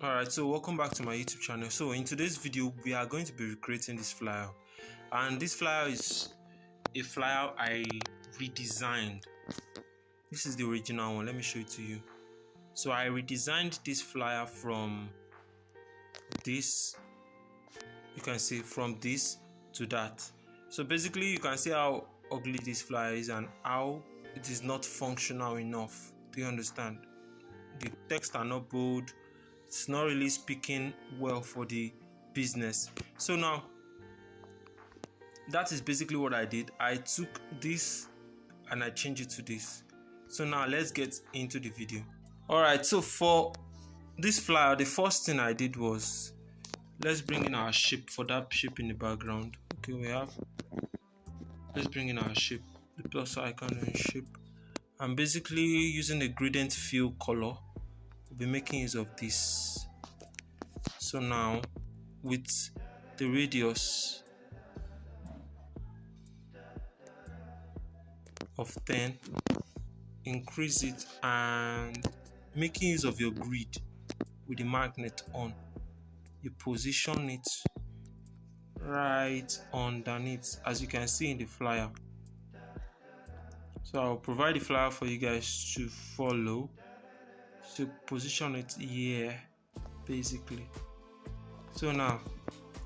Alright, so welcome back to my YouTube channel. So in today's video we are going to be recreating this flyer, and this flyer is a flyer I redesigned. This is the original one. Let me show it to you. So I redesigned this flyer from this, you can see, from this to that. So basically you can see how ugly this flyer is and how it is not functional enough. Do you understand? The text are not bold. It's not really speaking well for the business. So now that is basically what I did. I took this and I changed it to this. So now let's get into the video. Alright, so for this flyer, the first thing I did was, let's bring in our shape. For that shape in the background, okay, let's bring in our shape, the plus icon and shape. I'm basically using a gradient fill color. We'll be making use of this. So now with the radius of 10, increase it and making use of your grid with the magnet on, you position it right underneath, as you can see in the flyer. So I'll provide the flyer for you guys to follow. So position it here basically. So now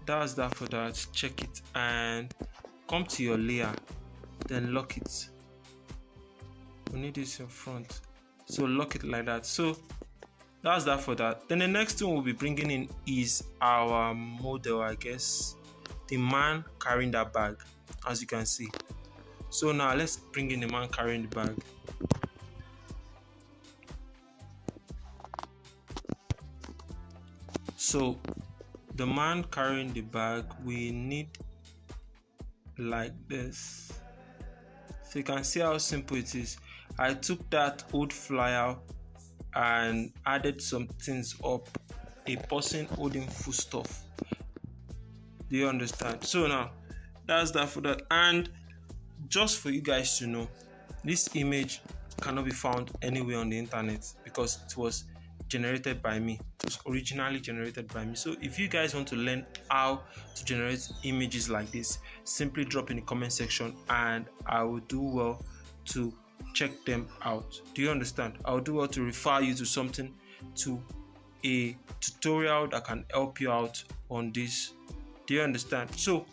that's that for that. Check it and come to your layer, then lock it. We need this in front, so lock it like that. So that's that for that. Then the next thing we'll be bringing in is our model, I guess, the man carrying that bag, as you can see. So now let's bring in the man carrying the bag. So the man carrying the bag, we need like this. So you can see how simple it is. I took that old flyer and added some things up, a person holding foodstuff. Do you understand? So now that's that for that. And just for you guys to know, this image cannot be found anywhere on the internet because it was generated by me. It was originally generated by me. So if you guys want to learn how to generate images like this, simply drop in the comment section and I will do well to check them out. Do you understand? I'll do well to refer you to something, to a tutorial that can help you out on this. Do you understand? So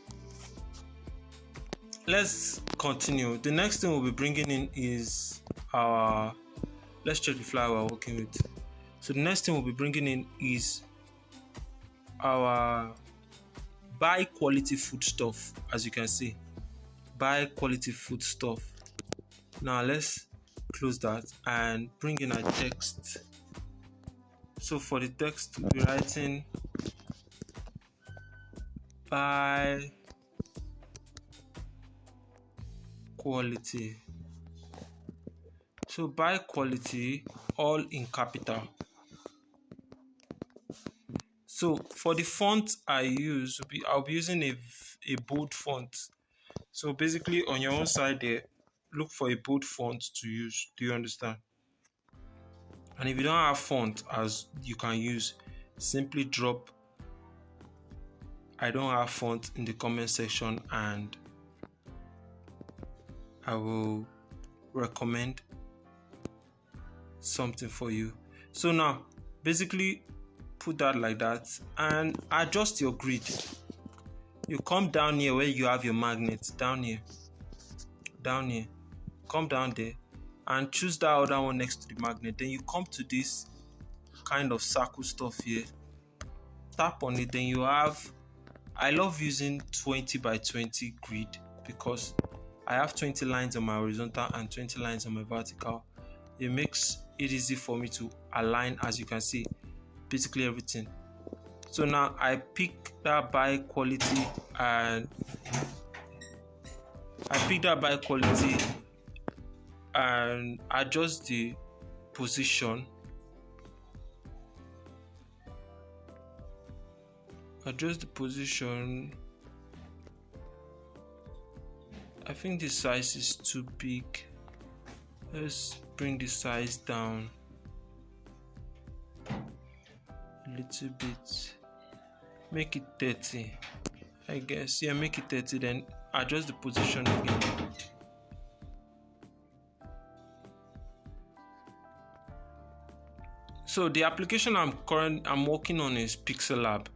let's continue. The next thing we'll be bringing in is our, let's check the flyer we're working with. So the next thing we'll be bringing in is our buy quality food stuff. As you can see, buy quality food stuff. Now let's close that and bring in our text. So for the text, we'll be writing buy quality. So buy quality, all in capital. So for the font I use, I'll be using a bold font. So basically on your own side there, look for a bold font to use. Do you understand? And if you don't have font as you can use, simply drop I don't have font in the comment section and I will recommend something for you. So now basically put that like that and adjust your grid. You come down here where you have your magnet, down here, come down there and choose that other one next to the magnet. Then you come to this kind of circle stuff here, tap on it. Then you have, I love using 20 by 20 grid because I have 20 lines on my horizontal and 20 lines on my vertical. It makes it easy for me to align, as you can see, basically everything. So now I pick that buy quality and adjust the position. I think the size is too big. Let's bring the size down. a little bit, make it 30, I guess. Yeah, make it 30, then adjust the position again. So the application I'm working on is PIXELLAB.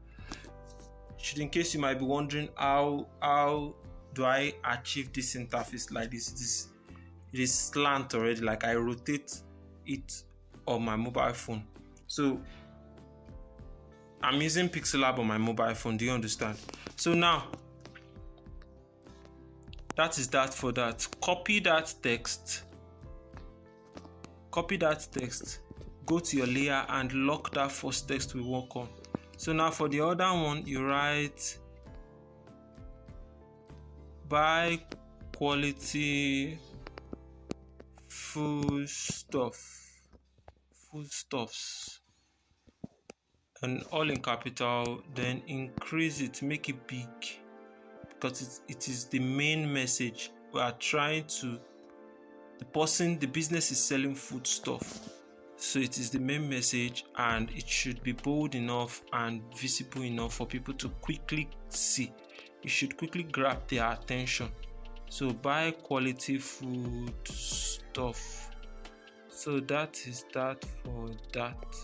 In case you might be wondering how do I achieve this interface like this? It is slant already, like I rotate it on my mobile phone. So I'm using PIXELLAB on my mobile phone. Do you understand? So now that is that for that. Copy that text. Go to your layer and lock that first text we work on. So now for the other one, you write buy quality foodstuffs, and all in capital, then increase it, make it big, because it is the main message. We are trying to, the business is selling food stuff, so it is the main message, and it should be bold enough and visible enough for people to quickly see. It should quickly grab their attention. So buy quality food stuff. So that is that for that,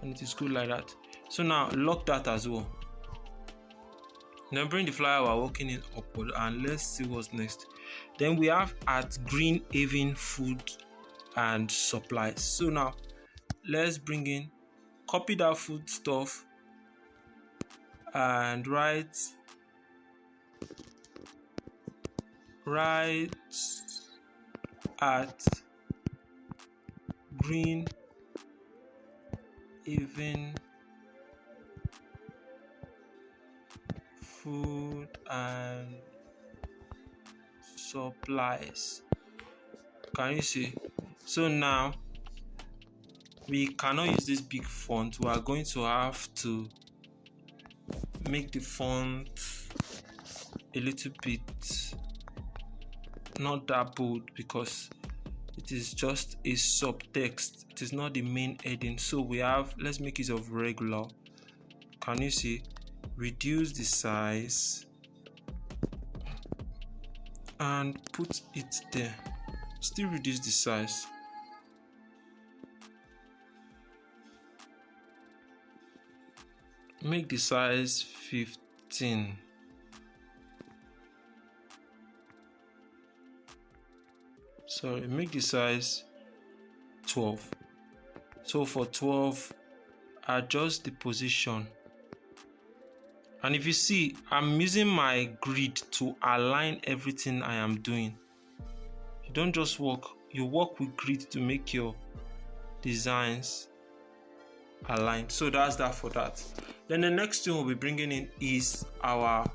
and it is good like that. So now lock that as well. Now bring the flyer we're working in upward, and let's see what's next. Then we have at Green Haven Food and Supplies. So now let's bring in, copy that food stuff and write at Green Haven Food and Supplies. Can you see? So now we cannot use this big font. We are going to have to make the font a little bit not that bold, because it is just a subtext. It is not the main heading. So we have, let's make use of regular. Can you see? Reduce the size and put it there. Still reduce the size. Make the size 15. Sorry, make the size 12. So for 12, adjust the position. And if you see, I'm using my grid to align everything I am doing. You don't just work, you work with grid to make your designs aligned. So that's that for that. Then the next thing we'll be bringing in is our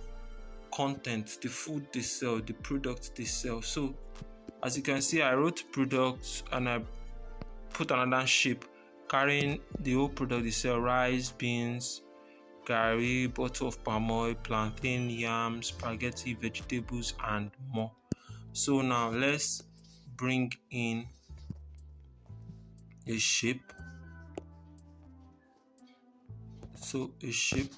content, the food they sell, the products they sell. So as you can see, I wrote products and I put another shape carrying the whole product they sell: rice, beans, garri, bottle of palm oil, plantain, yams, spaghetti, vegetables, and more. So now let's bring in a shape. So a shape.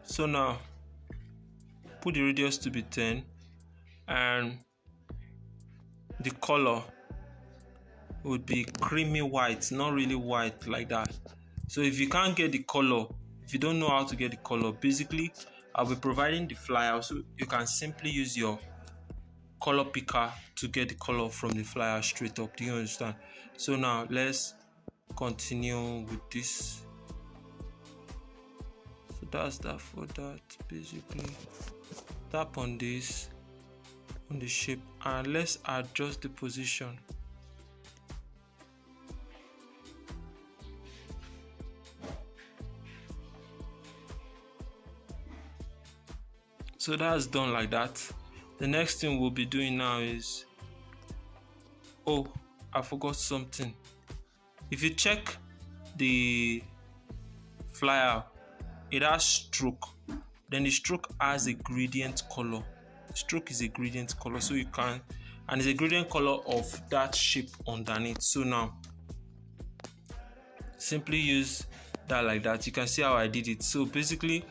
So now put the radius to be 10, and the color would be creamy white, not really white like that. So if you can't get the color, if you don't know how to get the color, basically I'll be providing the flyer, so you can simply use your color picker to get the color from the flyer straight up. Do you understand? So now let's continue with this. So that's that for that. Basically tap on this, on the shape, and let's adjust the position. So that's done like that. The next thing we'll be doing now is, oh, I forgot something. If you check the flyer, it has stroke. Then the stroke has a gradient color. Stroke is a gradient color, so you can, and it's a gradient color of that shape underneath. So now simply use that like that. You can see how I did it. So basically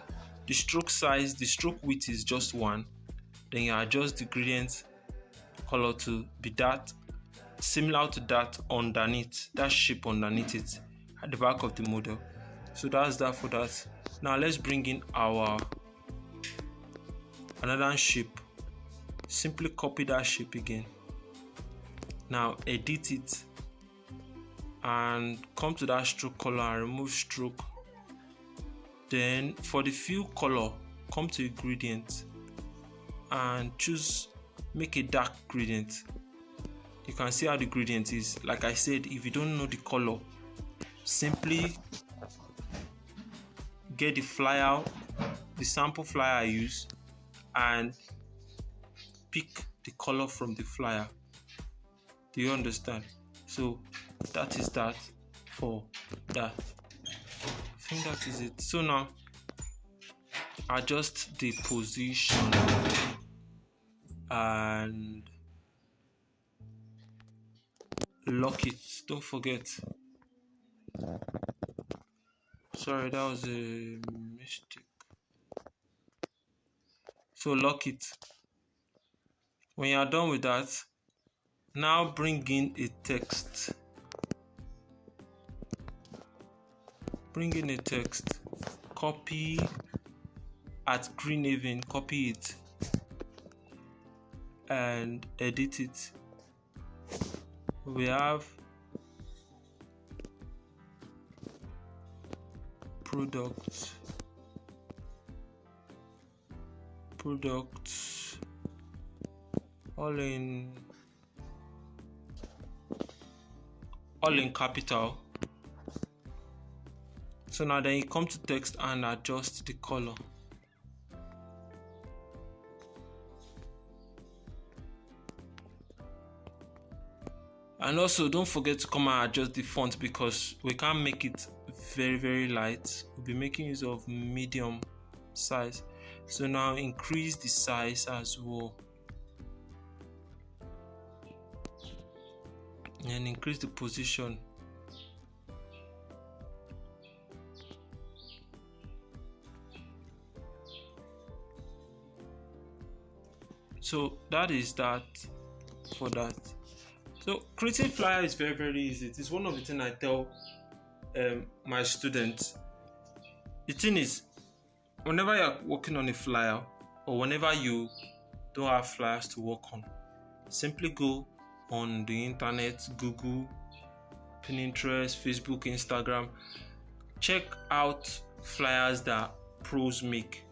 the stroke size, the stroke width is just 1. Then you adjust the gradient color to be that similar to that underneath, that shape underneath it at the back of the model. So that's that for that. Now let's bring in our another shape. Simply copy that shape again. Now edit it and come to that stroke color and remove stroke. Then for the fill color, come to a gradient and choose make a dark gradient. You can see how the gradient is. Like I said, if you don't know the color, simply get the flyer, the sample flyer I use, and pick the color from the flyer. Do you understand? So that is that for that. I think that is it. So now adjust the position and lock it. Don't forget. Sorry, that was a mistake. So lock it. When you are done with that, now bring in a text. Bring in a text. Copy at Greenhaven. Copy it and edit it. We have products, all in capital. So now then you come to text and adjust the color. And also don't forget to come and adjust the font, because we can't make it very light. We'll be making use of medium size. So now increase the size as well, and increase the position. So that is that for that. So creating flyer is very easy. It is one of the things I tell my students. The thing is, whenever you're working on a flyer, or whenever you don't have flyers to work on, simply go on the internet, Google, Pinterest, Facebook, Instagram, check out flyers that pros make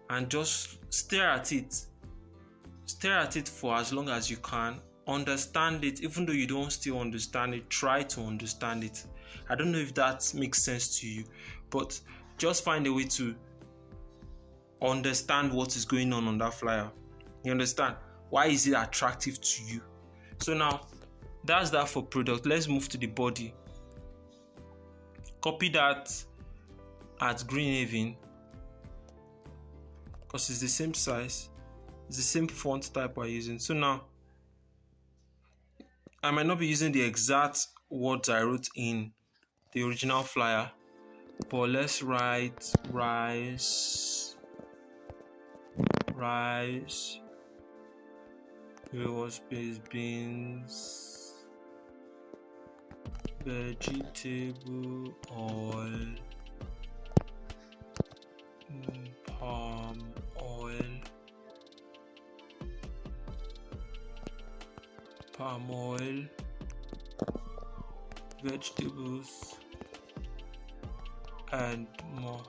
and just stare at it for as long as you can. Understand it. Even though you don't still understand it, try to understand it. I don't know if that makes sense to you, but just find a way to understand what is going on that flyer. You understand? Why is it attractive to you? So now that's that for product. Let's move to the body. Copy that at Greenhaven, because it's the same size, it's the same font type we're using. So now I might not be using the exact words I wrote in the original flyer, but let's write rice, space, beans, vegetable oil, palm oil, vegetables, and more.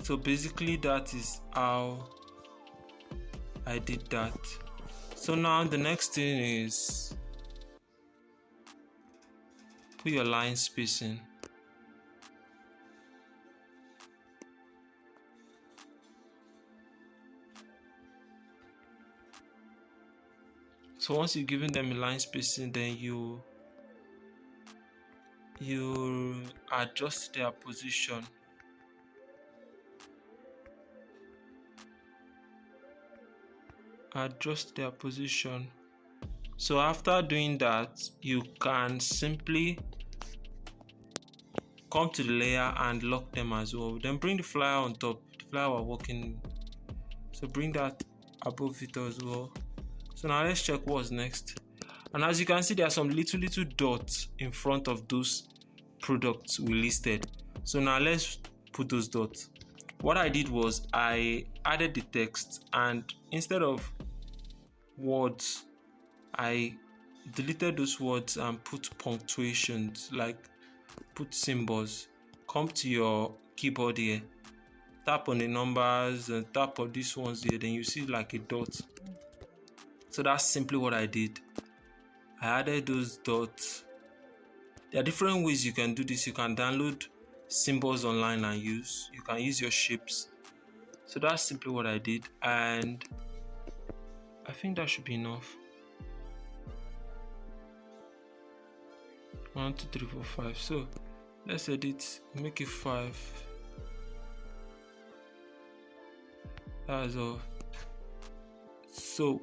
So basically that is how I did that. So now the next thing is put your line spacing. So once you've given them a line spacing, then you adjust their position. adjust their position. So after doing that, you can simply come to the layer and lock them as well. Then bring the flyer on top, the flyer we're working. So bring that above it as well. So now let's check what's next. And as you can see, there are some little dots in front of those products we listed. So now let's put those dots. What I did was I added the text, and instead of words, I deleted those words and put punctuations, like put symbols. Come to your keyboard here, tap on the numbers and tap on these ones here, then you see like a dot. So that's simply what I did. I added those dots. There are different ways you can do this. You can download symbols online and use. You can use your shapes. So that's simply what I did, and I think that should be enough. 1 2 3 4 5. So let's edit, make it 5. That's all. So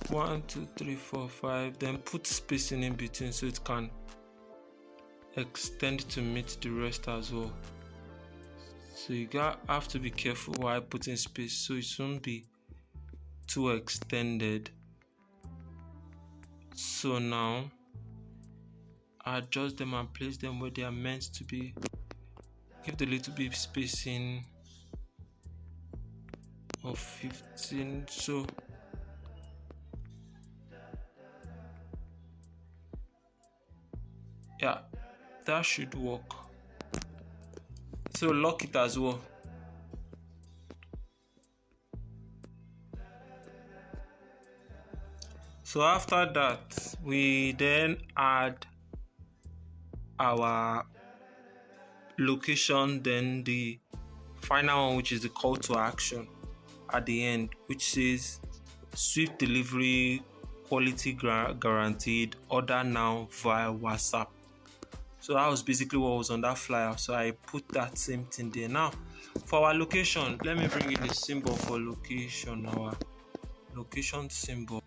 1 2 3 4 5, then put spacing in between so it can extend to meet the rest as well. So you have to be careful while putting space so it won't be too extended. So now adjust them and place them where they are meant to be. Give the little bit spacing of 15. So yeah, that should work. So lock it as well. So after that, we then add our location, then the final one, which is the call to action at the end, which says swift delivery, quality guaranteed, order now via WhatsApp. So that was basically what was on that flyer. So I put that same thing there. Now for our location, let me bring in the symbol for location, our location symbol.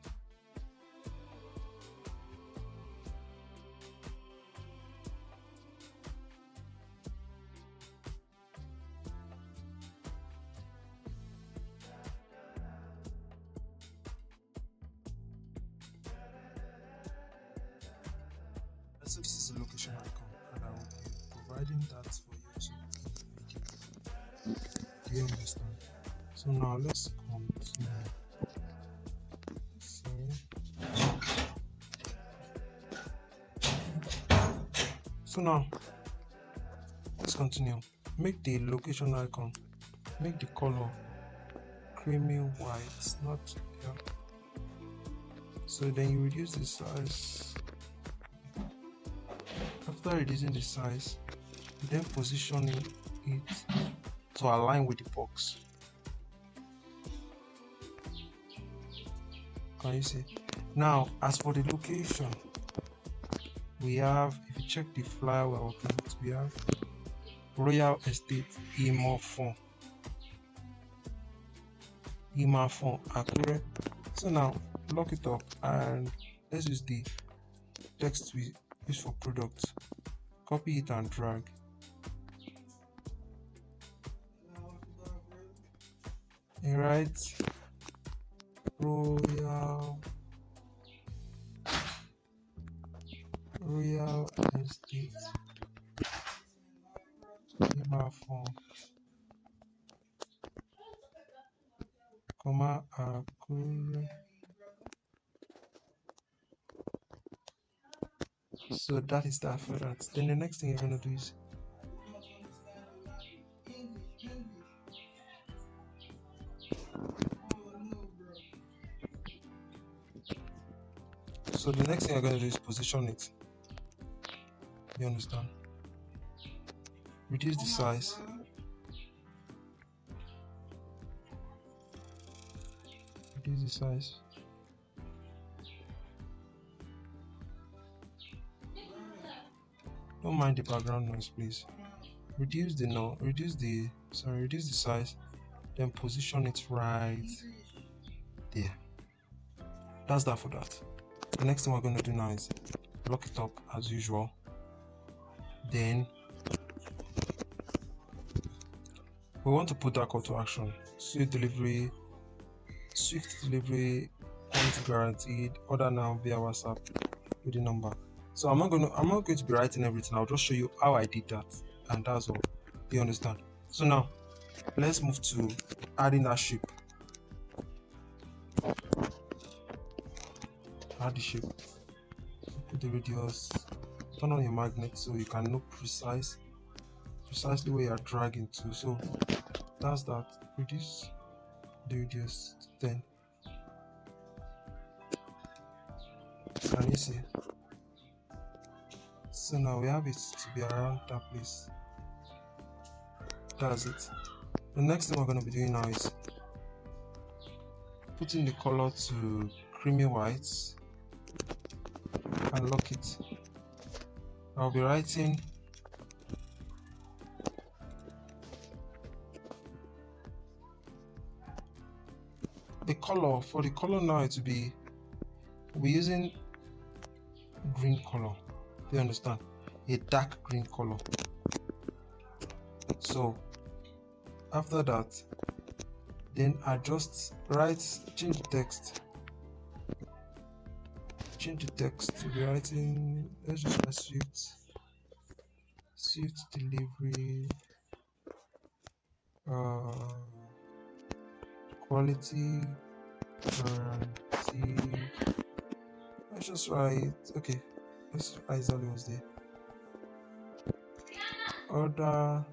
So this is the location icon, and I will be providing that for you to do you understand? So now let's continue. So now let's continue. Make the location icon, make the color creamy white, not yeah. So then you reduce the size. After reducing the size, then position it to align with the box. Can you see? Now, as for the location, we have, if you check the flyer we're working with, we have Royal Estate Imofon Akure. So now lock it up and let's use the text we use for products. Copy it and drag. And write Royal Estate Imofon, Akure. So that is that for that. Then the next thing you're gonna do is position it. You understand? Reduce the size. Reduce the size. Don't mind the background noise, please. Reduce the size, then position it right there. That's that for that. The next thing we're going to do now is lock it up as usual. Then we want to put that call to action: swift delivery, quality guaranteed, order now via WhatsApp with the number. So I'm not going to be writing everything. I'll just show you how I did that, and that's all. Do you understand? So now let's move to adding that shape. Add the shape, put the radius, turn on your magnet so you can know precisely where you are dragging to. So that's that. Reduce the radius to 10. Can you see? So now we have it to be around that place. That's it. The next thing we're going to be doing now is putting the color to creamy whites and lock it. I'll be writing the color. For the color now, it will be, we're using green color. Do you understand? A dark green color. So after that, then I just change the text. Change the text to be writing, let's just write swift delivery, quality guarantee. Let's just write, okay, let's write exactly what's there. Order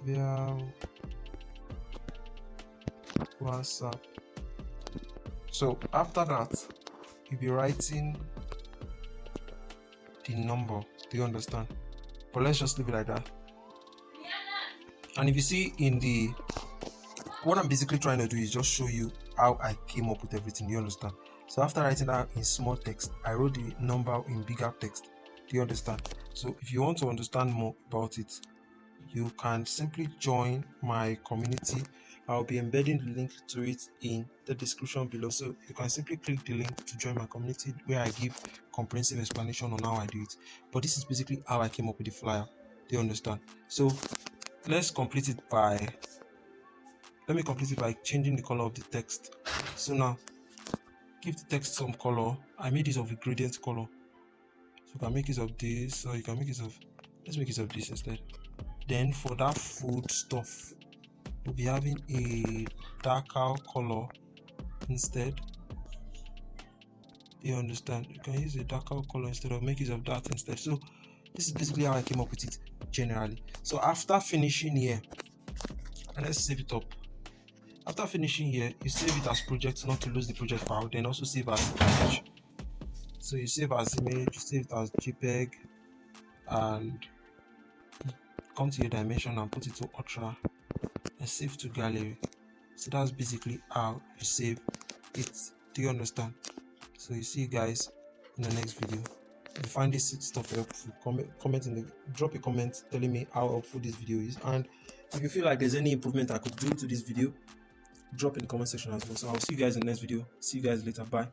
via WhatsApp. So after that, you'll be writing the number. Do you understand? But let's just leave it like that. And if you see what I'm basically trying to do is just show you how I came up with everything. Do you understand? So after writing that in small text, I wrote the number in bigger text. Do you understand? So if you want to understand more about it, you can simply join my community. I'll be embedding the link to it in the description below, so you can simply click the link to join my community, where I give comprehensive explanation on how I do it. But this is basically how I came up with the flyer. Do you understand? So let me complete it by changing the color of the text. So now give the text some color. I made use of a gradient color, so you can make use of this, or you can make use of, let's make use of this instead. Then for that food stuff, we'll be having a darker color instead. Do you understand? You can use a darker color instead, of make use of that instead. So this is basically how I came up with it generally. So after finishing here, let's save it up. After finishing here, you save it as project, not to lose the project file. Then also save as image. So you save as image, you save it as JPEG, and come to your dimension and put it to ultra and save to gallery. So that's basically how you save it. Do you understand? So you see you guys in the next video. If you find this stuff helpful, drop a comment telling me how helpful this video is, and if you feel like there's any improvement I could do to this video, drop in the comment section as well. So I'll see you guys in the next video. See you guys later. Bye.